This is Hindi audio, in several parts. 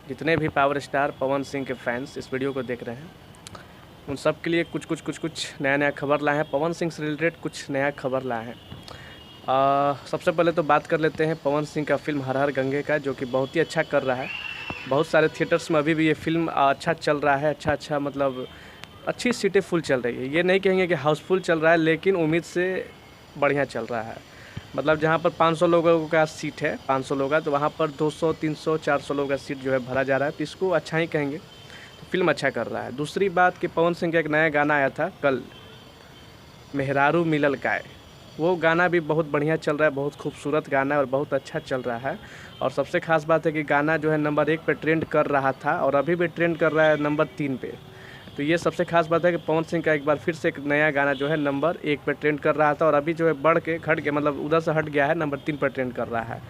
जितने भी पावर स्टार पवन सिंह के फैंस इस वीडियो को देख रहे हैं, उन सब के लिए कुछ नया खबर लाए हैं। पवन सिंह से रिलेटेड कुछ नया खबर लाए हैं। सबसे पहले तो बात कर लेते हैं पवन सिंह का फिल्म हर हर गंगे का, जो कि बहुत ही अच्छा कर रहा है। बहुत सारे थिएटर्स में अभी भी ये फिल्म अच्छा चल रहा है। अच्छा मतलब अच्छी सीटें फुल चल रही है। ये नहीं कहेंगे कि हाउसफुल चल रहा है, लेकिन उम्मीद से बढ़िया चल रहा है। मतलब जहाँ पर 500 लोगों का सीट है, 500 लोग का, तो वहाँ पर 200, 300, 400 लोगों का सीट जो है भरा जा रहा है। तो इसको अच्छा ही कहेंगे। तो फिल्म अच्छा कर रहा है। दूसरी बात कि पवन सिंह का एक नया गाना आया था कल, मेहरारू मिलल काय। वो गाना भी बहुत बढ़िया चल रहा है, बहुत खूबसूरत गाना है और बहुत अच्छा चल रहा है। और सबसे खास बात है कि गाना जो है नंबर 1 पे ट्रेंड कर रहा था और अभी भी ट्रेंड कर रहा है नंबर 3 पे। तो ये सबसे खास बात है कि पवन सिंह का एक बार फिर से एक नया गाना जो है नंबर 1 पे ट्रेंड कर रहा था और अभी जो है बढ़ के घट के, मतलब उधर से हट गया है, नंबर 3 पर ट्रेंड कर रहा है।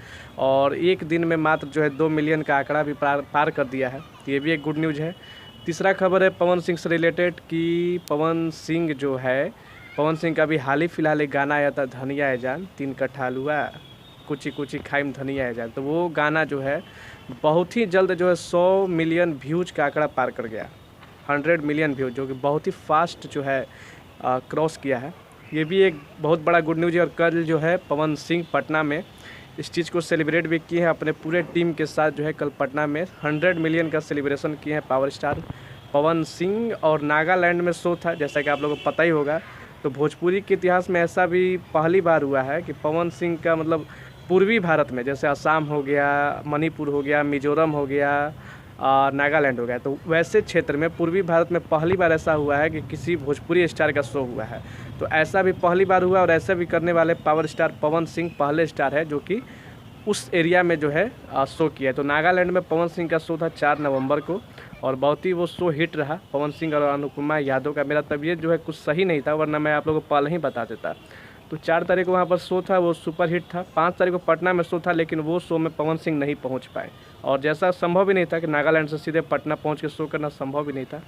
और एक दिन में मात्र जो है 2 मिलियन का आंकड़ा भी पार कर दिया है। तो ये भी एक गुड न्यूज़ है। तीसरा खबर है पवन सिंह से रिलेटेड कि पवन सिंह का भी हाल ही फिलहाल एक गाना आया था, धनिया है जान 3 कट्ठा लुआ कुची कुची खाइम धनिया है जान। तो वो गाना जो है बहुत ही जल्द जो है 100 मिलियन व्यूज का आंकड़ा पार कर गया, 100 मिलियन व्यूज, जो कि बहुत ही फास्ट जो है क्रॉस किया है। ये भी एक बहुत बड़ा गुड न्यूज़ है। और कल जो है पवन सिंह पटना में इस चीज़ को सेलिब्रेट भी किए हैं अपने पूरे टीम के साथ। जो है कल पटना में 100 मिलियन का सेलिब्रेशन किए हैं पावर स्टार पवन सिंह। और नागालैंड में शो था, जैसा कि आप लोगों को पता ही होगा। तो भोजपुरी के इतिहास में ऐसा भी पहली बार हुआ है कि पवन सिंह का मतलब पूर्वी भारत में, जैसे असम हो गया, मणिपुर हो गया, मिजोरम हो गया, नागालैंड हो गया, तो वैसे क्षेत्र में पूर्वी भारत में पहली बार ऐसा हुआ है कि किसी भोजपुरी स्टार का शो हुआ है। तो ऐसा भी पहली बार हुआ और ऐसा भी करने वाले पावर स्टार पवन सिंह पहले स्टार है जो कि उस एरिया में जो है शो किया है। तो नागालैंड में पवन सिंह का शो था 4 नवंबर को और बहुत ही वो शो हिट रहा। पवन सिंह और अनुपमा यादव का मेरा तबीयत जो है कुछ सही नहीं था, वरना मैं आप लोगों को पहले ही बता देता। तो 4 तारीख को वहाँ पर शो था, वो सुपर हिट था। 5 तारीख को पटना में शो था, लेकिन वो शो में पवन सिंह नहीं पहुँच पाए और जैसा संभव भी नहीं था कि नागालैंड से सीधे पटना पहुँच के शो करना संभव भी नहीं था,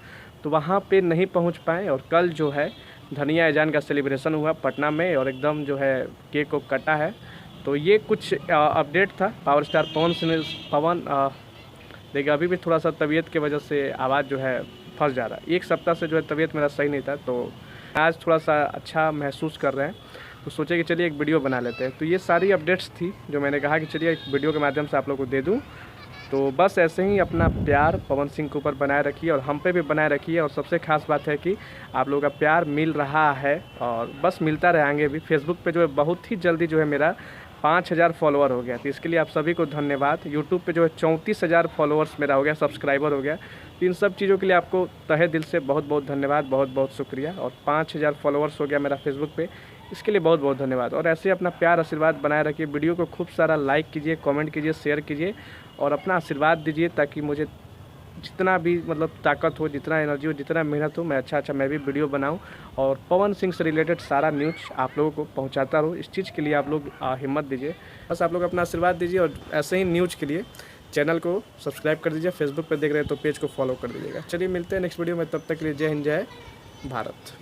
तो वहाँ पे नहीं पहुँच पाए। और कल जो है धनिया जान का सेलिब्रेशन हुआ पटना में और एकदम जो है केक को कटा है। तो ये कुछ अपडेट था पावर स्टार पवन। देखिए अभी भी थोड़ा सा तबीयत की वजह से आवाज़ जो है फंस जा रहा है। एक सप्ताह से जो है तबीयत मेरा सही नहीं था, तो आज थोड़ा सा अच्छा महसूस कर रहे हैं, तो सोचे कि चलिए एक वीडियो बना लेते हैं। तो ये सारी अपडेट्स थी जो मैंने कहा कि चलिए एक वीडियो के माध्यम से आप लोगों को दे दूं। तो बस ऐसे ही अपना प्यार पवन सिंह के ऊपर बनाए रखिए और हम पे भी बनाए रखिए। और सबसे खास बात है कि आप लोगों का प्यार मिल रहा है और बस मिलता रहेंगे भी। फेसबुक पे जो है बहुत ही जल्दी जो है मेरा 5000 फॉलोअर हो गया, तो इसके लिए आप सभी को धन्यवाद। यूट्यूब पे जो है 34,000 फॉलोअर्स मेरा हो गया, सब्सक्राइबर हो गया। तो इन सब चीज़ों के लिए आपको तहे दिल से बहुत बहुत धन्यवाद, बहुत बहुत शुक्रिया। और 5000 फॉलोअर्स हो गया मेरा फेसबुक पे, इसके लिए बहुत बहुत धन्यवाद। और ऐसे अपना प्यार आशीर्वाद बनाए रखिए। वीडियो को खूब सारा लाइक कीजिए, कमेंट कीजिए, शेयर कीजिए और अपना आशीर्वाद दीजिए, ताकि मुझे जितना भी मतलब ताकत हो, जितना एनर्जी हो, जितना मेहनत हो, मैं अच्छा मैं भी वीडियो बनाऊं और पवन सिंह से रिलेटेड सारा न्यूज़ आप लोगों को पहुंचाता रहूं। इस चीज़ के लिए आप लोग हिम्मत दीजिए। बस आप लोग अपना आशीर्वाद दीजिए और ऐसे ही न्यूज़ के लिए चैनल को सब्सक्राइब कर दीजिए। फेसबुक पर देख रहे हैं तो पेज को फॉलो कर दीजिएगा। चलिए मिलते हैं नेक्स्ट वीडियो में, तब तक के लिए जय हिंद, जय भारत।